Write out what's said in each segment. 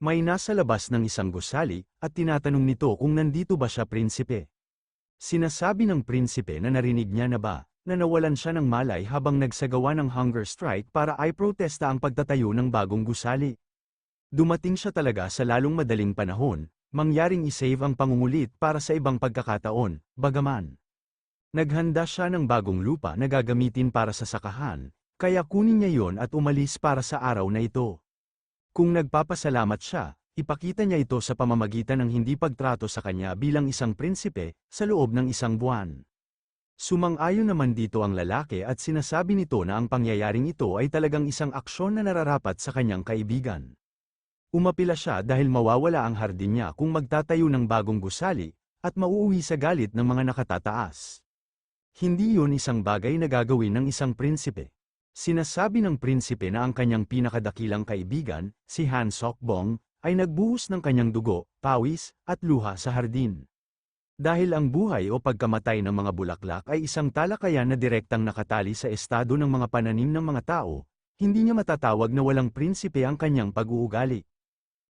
May nasa labas ng isang gusali, at tinatanong nito kung nandito ba siya prinsipe. Sinasabi ng prinsipe na narinig niya na ba, na nawalan siya ng malay habang nagsagawa ng hunger strike para ay protesta ang pagtatayo ng bagong gusali. Dumating siya talaga sa lalong madaling panahon, mangyaring isave ang pangungulit para sa ibang pagkakataon, bagaman. Naghanda siya ng bagong lupa na gagamitin para sa sakahan, kaya kunin niya yon at umalis para sa araw na ito. Kung nagpapasalamat siya, ipakita niya ito sa pamamagitan ng hindi pagtrato sa kanya bilang isang prinsipe, sa loob ng isang buwan. Sumang-ayon naman dito ang lalaki at sinasabi nito na ang pangyayaring ito ay talagang isang aksyon na nararapat sa kanyang kaibigan. Umapila siya dahil mawawala ang hardin niya kung magtatayo ng bagong gusali, at mauuwi sa galit ng mga nakatataas. Hindi yun isang bagay na gagawin ng isang prinsipe. Sinasabi ng prinsipe na ang kanyang pinakadakilang kaibigan, si Han Sokbong, ay nagbuhos ng kanyang dugo, pawis, at luha sa hardin. Dahil ang buhay o pagkamatay ng mga bulaklak ay isang talakayan na direktang nakatali sa estado ng mga pananim ng mga tao, hindi niya matatawag na walang prinsipe ang kanyang pag-uugali.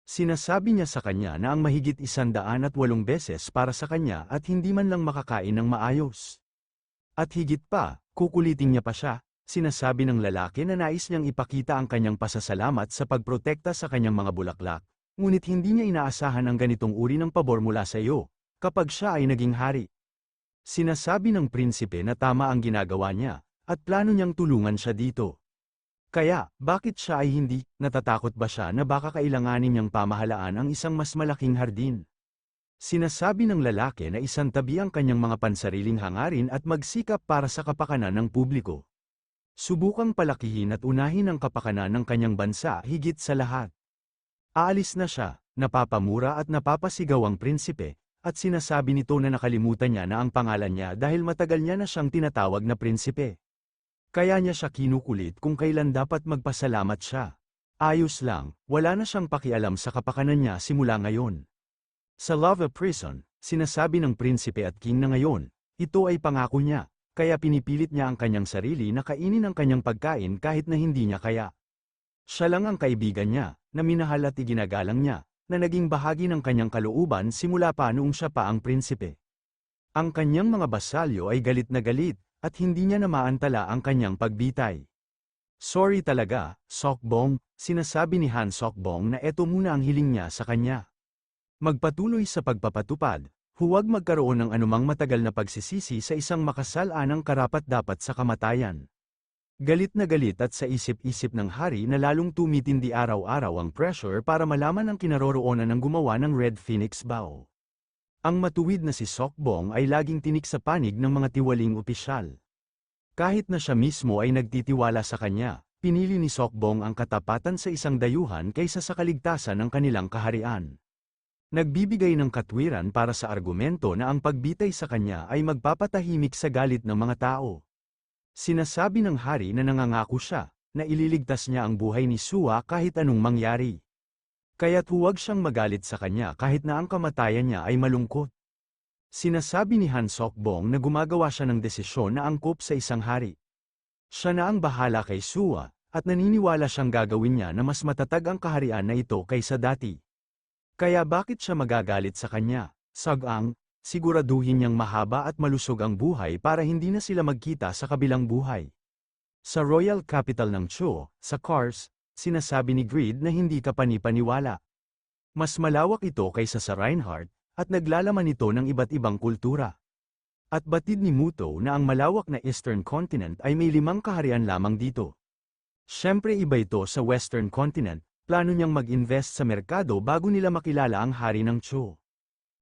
Sinasabi niya sa kanya na ang mahigit 108 beses para sa kanya at hindi man lang makakain ng maayos. At higit pa, kukuliting niya pa siya. Sinasabi ng lalaki na nais niyang ipakita ang kanyang pasasalamat sa pagprotekta sa kanyang mga bulaklak, ngunit hindi niya inaasahan ang ganitong uri ng pabor mula sa iyo, kapag siya ay naging hari. Sinasabi ng prinsipe na tama ang ginagawa niya, at plano niyang tulungan siya dito. Kaya, bakit siya ay hindi, natatakot ba siya na baka kailanganin niyang pamahalaan ang isang mas malaking hardin? Sinasabi ng lalaki na isantabi ang kanyang mga pansariling hangarin at magsikap para sa kapakanan ng publiko. Subukang palakihin at unahin ang kapakanan ng kanyang bansa higit sa lahat. Aalis na siya, napapamura at napapasigaw ang prinsipe, at sinasabi nito na nakalimutan niya na ang pangalan niya dahil matagal niya na siyang tinatawag na prinsipe. Kaya niya siya kinukulit kung kailan dapat magpasalamat siya. Ayos lang, wala na siyang pakialam sa kapakanan niya simula ngayon. Sa Lava Prison, sinasabi ng prinsipe at king na ngayon, ito ay pangako niya. Kaya pinipilit niya ang kanyang sarili na kainin ang kanyang pagkain kahit na hindi niya kaya. Siya lang ang kaibigan niya, na minahal at iginagalang niya, na naging bahagi ng kanyang kalooban simula pa noong siya pa ang prinsipe. Ang kanyang mga basalyo ay galit na galit, at hindi niya na maantala ang kanyang pagbitay. Sorry talaga, Sokbong, sinasabi ni Han Sokbong na eto muna ang hiling niya sa kanya. Magpatuloy sa pagpapatupad. Huwag magkaroon ng anumang matagal na pagsisisi sa isang makasal-anang karapat-dapat sa kamatayan. Galit na galit at sa isip-isip ng hari na lalong tumitindi araw-araw ang pressure para malaman ang kinaroroonan ng gumawa ng Red Phoenix Vow. Ang matuwid na si Sokbong ay laging tinik sa panig ng mga tiwaling opisyal. Kahit na siya mismo ay nagtitiwala sa kanya, pinili ni Sokbong ang katapatan sa isang dayuhan kaysa sa kaligtasan ng kanilang kaharian. Nagbibigay ng katwiran para sa argumento na ang pagbitay sa kanya ay magpapatahimik sa galit ng mga tao. Sinasabi ng hari na nangangako siya, na ililigtas niya ang buhay ni Sua kahit anong mangyari. Kaya't huwag siyang magalit sa kanya kahit na ang kamatayan niya ay malungkot. Sinasabi ni Han Sokbong na gumagawa siya ng desisyon na angkop sa isang hari. Siya na ang bahala kay Sua, at naniniwala siyang gagawin niya na mas matatag ang kaharian na ito kaysa dati. Kaya bakit siya magagalit sa kanya? Sagang, siguraduhin niyang mahaba at malusog ang buhay para hindi na sila magkita sa kabilang buhay. Sa Royal Capital ng Chuo, sa Kars, sinasabi ni Greed na hindi ka panipaniwala. Mas malawak ito kaysa sa Reinhardt, at naglalaman ito ng iba't ibang kultura. At batid ni Muto na ang malawak na Eastern Continent ay may 5 kaharian lamang dito. Siyempre iba ito sa Western Continent. Plano niyang mag-invest sa merkado bago nila makilala ang hari ng Chuo.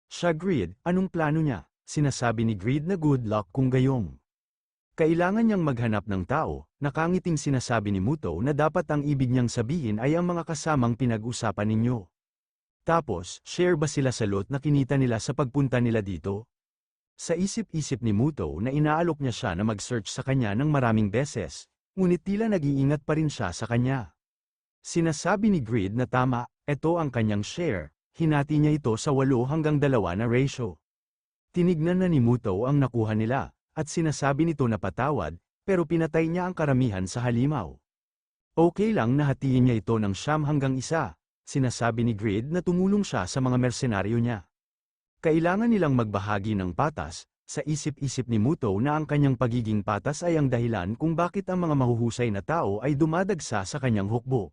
Siya Greed, anong plano niya? Sinasabi ni Greed na good luck kung gayong. Kailangan niyang maghanap ng tao, nakangiting sinasabi ni Muto na dapat ang ibig niyang sabihin ay ang mga kasamang pinag-usapan ninyo. Tapos, share ba sila sa lot na kinita nila sa pagpunta nila dito? Sa isip-isip ni Muto na inaalok niya siya na mag-search sa kanya ng maraming beses, ngunit tila nag-iingat pa rin siya sa kanya. Sinasabi ni Greed na tama, ito ang kanyang share, hinati niya ito sa 8-2 na ratio. Tinignan na ni Muto ang nakuha nila, at sinasabi nito na patawad, pero pinatay niya ang karamihan sa halimaw. Okay lang na hatiin niya ito ng 9-1, Sinasabi ni Grid na tumulong siya sa mga mersenaryo niya. Kailangan nilang magbahagi ng patas, sa isip-isip ni Muto na ang kanyang pagiging patas ay ang dahilan kung bakit ang mga mahuhusay na tao ay dumadagsa sa kanyang hukbo.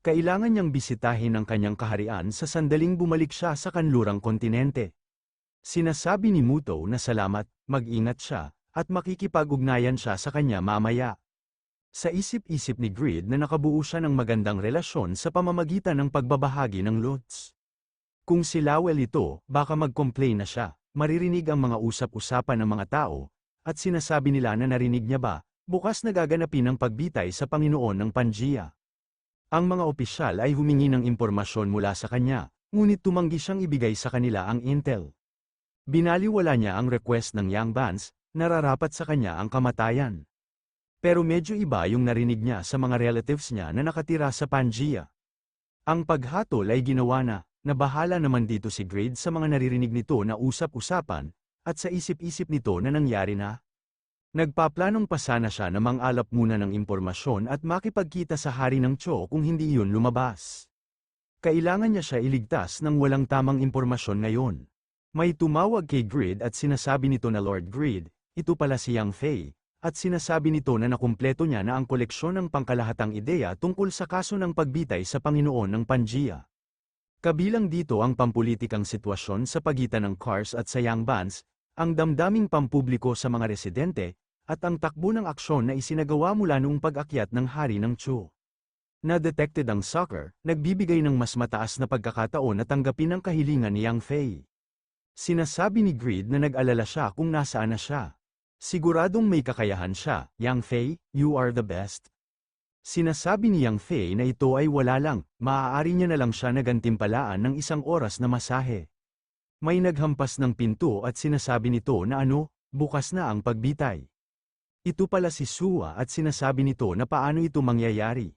Kailangan niyang bisitahin ang kanyang kaharian sa sandaling bumalik siya sa kanlurang kontinente. Sinasabi ni Muto na salamat, mag-ingat siya, at makikipag-ugnayan siya sa kanya mamaya. Sa isip-isip ni Grid na nakabuo siya ng magandang relasyon sa pamamagitan ng pagbabahagi ng lots. Kung si Lowell ito, baka mag-complain na siya, maririnig ang mga usap-usapan ng mga tao, at sinasabi nila na narinig niya ba, bukas na gaganapin ang pagbitay sa Panginoon ng Pangaea. Ang mga opisyal ay humingi ng impormasyon mula sa kanya, ngunit tumanggi siyang ibigay sa kanila ang intel. Binaliwala niya ang request ng Young Bans, nararapat sa kanya ang kamatayan. Pero medyo iba yung narinig niya sa mga relatives niya na nakatira sa Pangaea. Ang paghatol ay ginawa na bahala naman dito si Grid sa mga naririnig nito na usap-usapan, at sa isip-isip nito na nangyari na. Nagpaplanong pa sana siya na mangalap muna ng impormasyon at makipagkita sa hari ng Cho kung hindi iyon lumabas. Kailangan niya siya iligtas ng walang tamang impormasyon ngayon. May tumawag kay Grid at sinasabi nito na Lord Grid, ito pala si Yang Fei, at sinasabi nito na nakumpleto niya na ang koleksyon ng pangkalahatang ideya tungkol sa kaso ng pagbitay sa Panginoon ng Pangaea. Kabilang dito ang pampulitikang sitwasyon sa pagitan ng Cars at sa Young Bans, ang damdaming pampubliko sa mga residente, at ang takbo ng aksyon na isinagawa mula noong pag-akyat ng hari ng Cho. Na-detected ang soccer, nagbibigay ng mas mataas na pagkakataon na tanggapin ang kahilingan ni Yang Fei. Sinasabi ni Grid na nag-alala siya kung nasaan na siya. Siguradong may kakayahan siya, Yang Fei, you are the best. Sinasabi ni Yang Fei na ito ay wala lang, maaari niya na lang siya nagantimpalaan ng 1 oras na masahe. May naghampas ng pinto at sinasabi nito na bukas na ang pagbitay. Ito pala si Sua at sinasabi nito na paano ito mangyayari.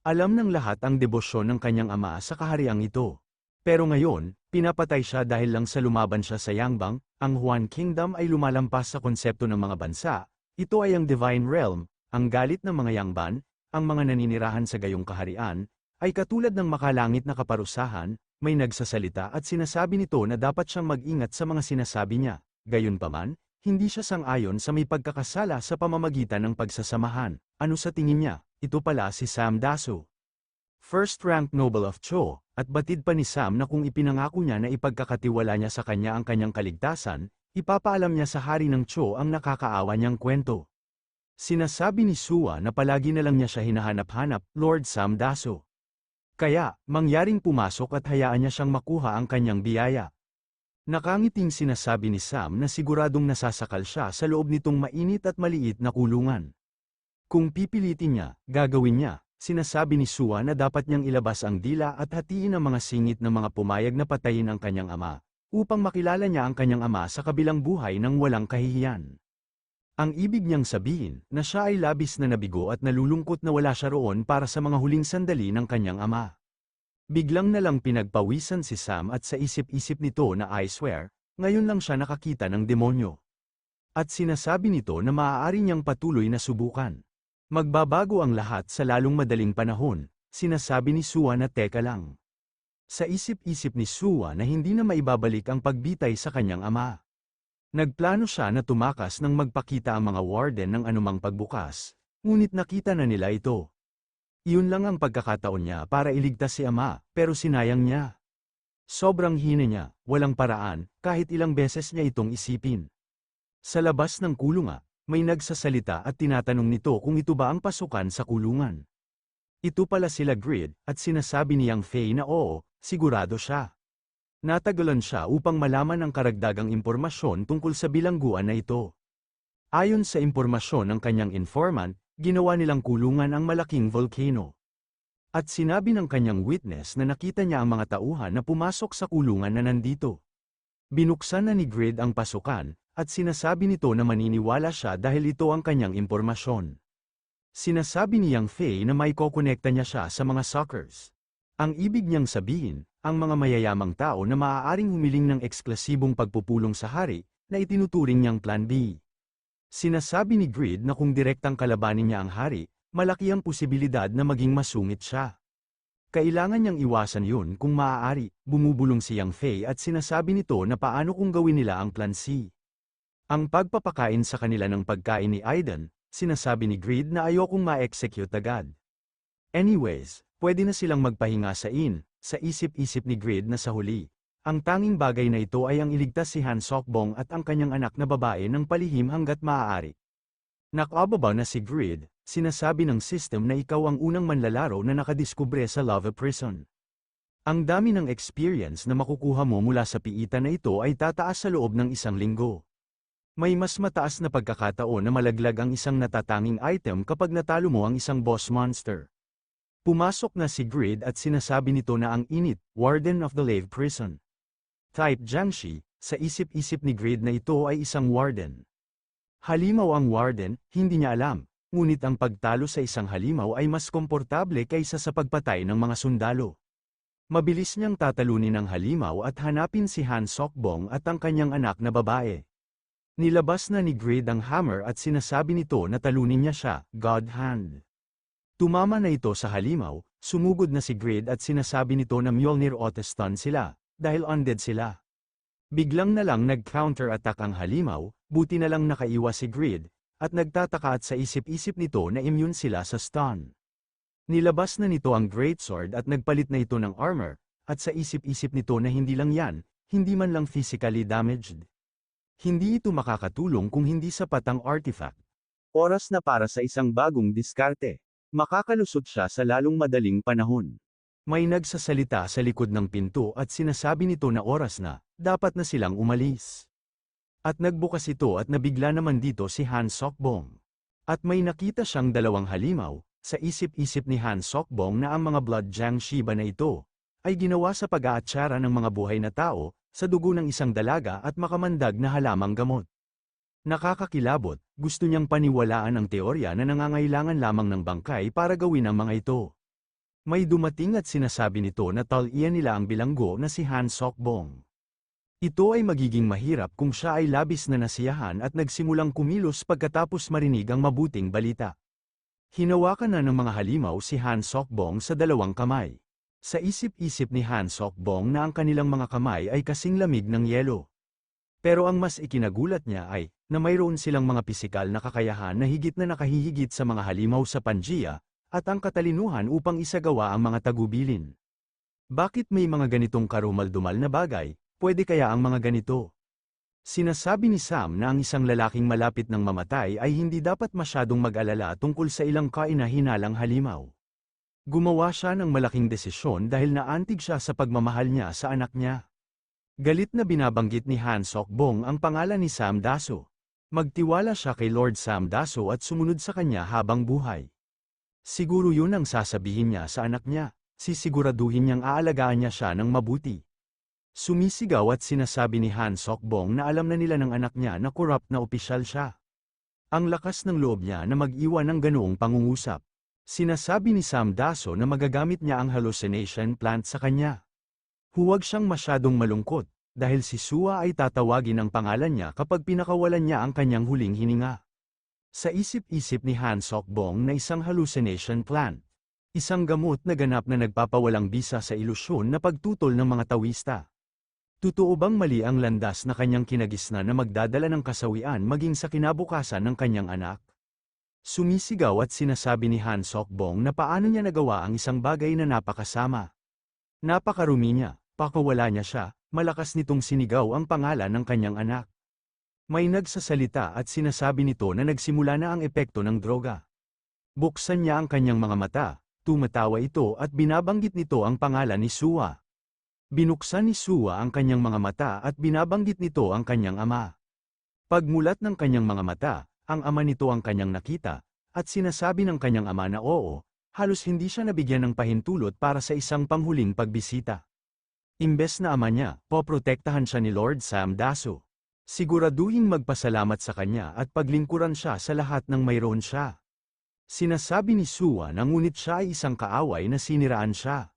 Alam ng lahat ang debosyon ng kanyang ama sa kahariang ito. Pero ngayon, pinapatay siya dahil lang sa lumaban siya sa Yangbang, ang Huan Kingdom ay lumalampas sa konsepto ng mga bansa, ito ay ang Divine Realm, ang galit ng mga Yangban, ang mga naninirahan sa gayong kaharian, ay katulad ng makalangit na kaparusahan, may nagsasalita at sinasabi nito na dapat siyang mag-ingat sa mga sinasabi niya. Gayunpaman, hindi siya sang-ayon sa may pagkakasala sa pamamagitan ng pagsasamahan. Ano sa tingin niya? Ito pala si Sam Daso. First-rank Noble of Cho, at batid pa ni Sam na kung ipinangako niya na ipagkakatiwala niya sa kanya ang kanyang kaligtasan, ipapaalam niya sa hari ng Cho ang nakakaawa niyang kwento. Sinasabi ni Sua na palagi na lang niya siya hinahanap-hanap, Lord Sam Daso. Kaya, mangyaring pumasok at hayaan niya siyang makuha ang kanyang biyaya. Nakangiting sinasabi ni Sam na siguradong nasasakal siya sa loob nitong mainit at maliit na kulungan. Kung pipilitin niya, gagawin niya. Sinasabi ni Sua na dapat niyang ilabas ang dila at hatiin ang mga singit ng mga pumayag na patayin ang kanyang ama, upang makilala niya ang kanyang ama sa kabilang buhay ng walang kahihiyan. Ang ibig niyang sabihin, na siya ay labis na nabigo at nalulungkot na wala siya roon para sa mga huling sandali ng kanyang ama. Biglang na lang pinagpawisan si Sam at sa isip-isip nito na I swear, ngayon lang siya nakakita ng demonyo. At sinasabi nito na maaari niyang patuloy na subukan. Magbabago ang lahat sa lalong madaling panahon, sinasabi ni Sua na teka lang. Sa isip-isip ni Sua na hindi na maibabalik ang pagbitay sa kanyang ama. Nagplano siya na tumakas nang magpakita ang mga warden ng anumang pagbukas, ngunit nakita na nila ito. Iyon lang ang pagkakataon niya para iligtas si ama, pero sinayang niya. Sobrang hina niya, walang paraan, kahit ilang beses niya itong isipin. Sa labas ng kulungan, may nagsasalita at tinatanong nito kung ito ba ang pasukan sa kulungan. Ito pala sila Grid, at sinasabi ni Yang Fei na oo, sigurado siya. Natagalan siya upang malaman ang karagdagang impormasyon tungkol sa bilangguan na ito. Ayon sa impormasyon ng kanyang informant, ginawa nilang kulungan ang malaking volcano. At sinabi ng kanyang witness na nakita niya ang mga tauhan na pumasok sa kulungan na nandito. Binuksan na ni Grid ang pasukan, at sinasabi nito na maniniwala siya dahil ito ang kanyang impormasyon. Sinasabi ni Yang Fei na may kokonekta niya siya sa mga suckers. Ang ibig niyang sabihin, ang mga mayayamang tao na maaaring humiling ng eksklusibong pagpupulong sa hari, na itinuturing niyang Plan B. Sinasabi ni Grid na kung direktang kalabanin niya ang hari, malaki ang posibilidad na maging masungit siya. Kailangan niyang iwasan yun kung maaari. Bumubulong si Yang Fei at sinasabi nito na paano kung gawin nila ang plan C. Ang pagpapakain sa kanila ng pagkain ni Aiden, sinasabi ni Greed na ayokong ma-execute agad. Anyways, pwede na silang magpahinga sa isip-isip ni Greed na sa huli. Ang tanging bagay na ito ay ang iligtas si Han Sokbong at ang kanyang anak na babae ng palihim hanggat maaari. Nakababa na si Greed, sinasabi ng system na ikaw ang unang manlalaro na nakadiskubre sa Lava Prison. Ang dami ng experience na makukuha mo mula sa piitan na ito ay tataas sa loob ng 1 linggo. May mas mataas na pagkakataon na malaglag ang isang natatanging item kapag natalo mo ang isang boss monster. Pumasok na si Greed at sinasabi nito na ang init, Warden of the Lave Prison. Type Jiangshi, sa isip-isip ni Greed na ito ay isang warden. Halimaw ang warden, hindi niya alam, ngunit ang pagtalo sa isang halimaw ay mas komportable kaysa sa pagpatay ng mga sundalo. Mabilis niyang tatalunin ang halimaw at hanapin si Han Sokbong at ang kanyang anak na babae. Nilabas na ni Greed ang hammer at sinasabi nito na talunin niya siya, God Hand. Tumama na ito sa halimaw, sumugod na si Greed at sinasabi nito na Mjolnir auto-stun sila, dahil undead sila. Biglang na lang nag-counter-attack ang halimaw, buti na lang nakaiwas si Greed, at nagtataka at sa isip-isip nito na immune sila sa stun. Nilabas na nito ang greatsword at nagpalit na ito ng armor, at sa isip-isip nito na hindi lang yan, hindi man lang physically damaged. Hindi ito makakatulong kung hindi sapat ang artifact. Oras na para sa isang bagong diskarte. Makakalusot siya sa lalong madaling panahon. May nagsasalita sa likod ng pinto at sinasabi nito na oras na, dapat na silang umalis. At nagbukas ito at nabigla naman dito si Han Sokbong. At may nakita siyang 2 halimaw, sa isip-isip ni Han Sokbong na ang mga blood Jiangshi ba na ito, ay ginawa sa pag-aatsara ng mga buhay na tao, sa dugo ng isang dalaga at makamandag na halamang gamot. Nakakakilabot, gusto niyang paniwalaan ang teorya na nangangailangan lamang ng bangkay para gawin ang mga ito. May dumating at sinasabi nito na talian nila ang bilanggo na si Han Sokbong. Ito ay magiging mahirap kung siya ay labis na nasiyahan at nagsimulang kumilos pagkatapos marinig ang mabuting balita. Hinawakan na ng mga halimaw si Han Sokbong sa 2 kamay. Sa isip-isip ni Han Sokbong na ang kanilang mga kamay ay kasing lamig ng yelo. Pero ang mas ikinagulat niya ay, na mayroon silang mga pisikal na kakayahan na higit na nakahihigit sa mga halimaw sa Pangaea, at ang katalinuhan upang isagawa ang mga tagubilin. Bakit may mga ganitong karumal-dumal na bagay, pwede kaya ang mga ganito? Sinasabi ni Sam na ang isang lalaking malapit ng mamatay ay hindi dapat masyadong mag-alala tungkol sa ilang kaina-hinalang halimaw. Gumawa siya ng malaking desisyon dahil naantig siya sa pagmamahal niya sa anak niya. Galit na binabanggit ni Han Sokbong ang pangalan ni Sam Daso. Magtiwala siya kay Lord Sam Daso at sumunod sa kanya habang buhay. Siguro yun ang sasabihin niya sa anak niya, sisiguraduhin niyang aalagaan niya siya ng mabuti. Sumisigaw at sinasabi ni Han Sokbong na alam na nila ng anak niya na corrupt na opisyal siya. Ang lakas ng loob niya na mag-iwan ng ganoong pangungusap. Sinasabi ni Sam Daso na magagamit niya ang hallucination plant sa kanya. Huwag siyang masyadong malungkot, dahil si Sua ay tatawagin ang pangalan niya kapag pinakawalan niya ang kanyang huling hininga. Sa isip-isip ni Han Sokbong na isang hallucination plant. Isang gamot na ganap na nagpapawalang bisa sa ilusyon na pagtutol ng mga tawista. Totoo bang mali ang landas na kanyang kinagisna na magdadala ng kasawian maging sa kinabukasan ng kanyang anak? Sumisigaw at sinasabi ni Han Sokbong na paano niya nagawa ang isang bagay na napakasama. Napakarumi niya, pakawala niya siya, malakas nitong sinigaw ang pangalan ng kanyang anak. May nagsasalita at sinasabi nito na nagsimula na ang epekto ng droga. Buksan niya ang kanyang mga mata, tumatawa ito at binabanggit nito ang pangalan ni Sua. Binuksan ni Sua ang kanyang mga mata at binabanggit nito ang kanyang ama. Pagmulat ng kanyang mga mata, ang ama nito ang kanyang nakita, at sinasabi ng kanyang ama na oo, halos hindi siya nabigyan ng pahintulot para sa isang panghuling pagbisita. Imbes na ama niya, poprotektahan siya ni Lord Sam Daso. Siguraduhin magpasalamat sa kanya at paglingkuran siya sa lahat ng mayroon siya. Sinasabi ni Sua na ngunit siya ay isang kaaway na siniraan siya.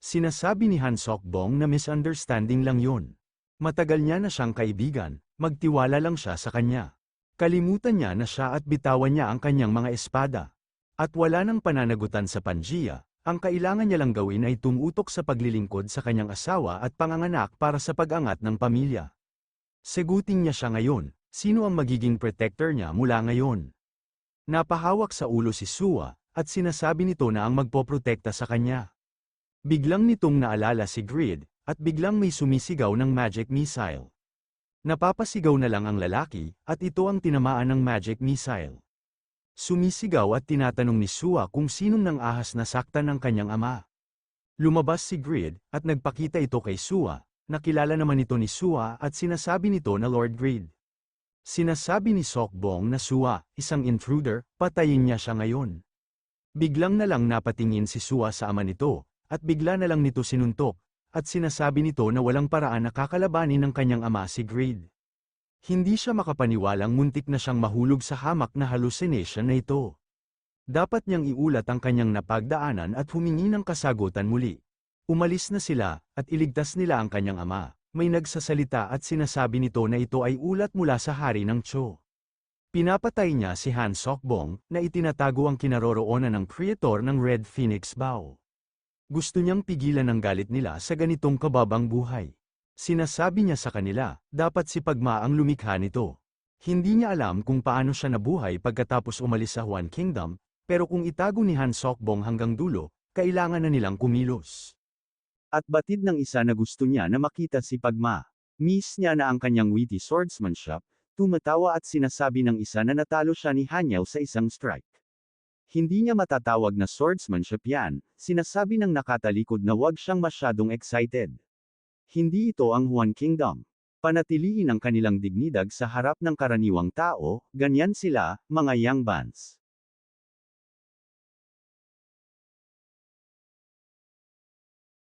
Sinasabi ni Han Sokbong na misunderstanding lang yun. Matagal niya na siyang kaibigan, magtiwala lang siya sa kanya. Kalimutan niya na siya at bitawan niya ang kanyang mga espada. At wala nang pananagutan sa Pangaea, Ang kailangan niya lang gawin ay tumutok sa paglilingkod sa kanyang asawa at panganganak para sa pag-angat ng pamilya. Sagutin niya siya ngayon, sino ang magiging protector niya mula ngayon? Napahawak sa ulo si Sua, at sinasabi nito na ang magpoprotekta sa kanya. Biglang nitong naalala si Grid, at biglang may sumisigaw ng magic missile. Napapasigaw na lang ang lalaki, at ito ang tinamaan ng magic missile. Sumisigaw at tinatanong ni Sua kung sinong nang ahas na saktan ng kanyang ama. Lumabas si Grid, at nagpakita ito kay Sua, nakilala naman ito ni Sua at sinasabi nito na Lord Grid. Sinasabi ni Sokbong na Sua, isang intruder, patayin niya siya ngayon. Biglang na lang napatingin si Sua sa ama nito, at bigla na lang nito sinuntok, at sinasabi nito na walang paraan na kakalabanin ng kanyang ama si Grid. Hindi siya makapaniwalang muntik na siyang mahulog sa hamak na hallucination na ito. Dapat niyang iulat ang kanyang napagdaanan at humingi ng kasagutan muli. Umalis na sila, at iligtas nila ang kanyang ama. May nagsasalita at sinasabi nito na ito ay ulat mula sa hari ng Cho. Pinapatay niya si Han Sokbong, na itinatago ang kinaroroonan ng creator ng Red Phoenix Bow. Gusto niyang pigilan ang galit nila sa ganitong kababang buhay. Sinasabi niya sa kanila, dapat si Pagma ang lumikha nito. Hindi niya alam kung paano siya nabuhay pagkatapos umalis sa Huan Kingdom, pero kung itago ni Han Sokbong hanggang dulo, kailangan na nilang kumilos. At batid ng isa na gusto niya na makita si Pagma. Miss niya na ang kanyang witty swordsmanship, tumatawa at sinasabi ng isa na natalo siya ni Hanyaw sa isang strike. Hindi niya matatawag na swordsmanship yan, sinasabi ng nakatalikod na wag siyang masyadong excited. Hindi ito ang Huan Kingdom. Panatiliin ang kanilang dignidad sa harap ng karaniwang tao, ganyan sila, mga young buns.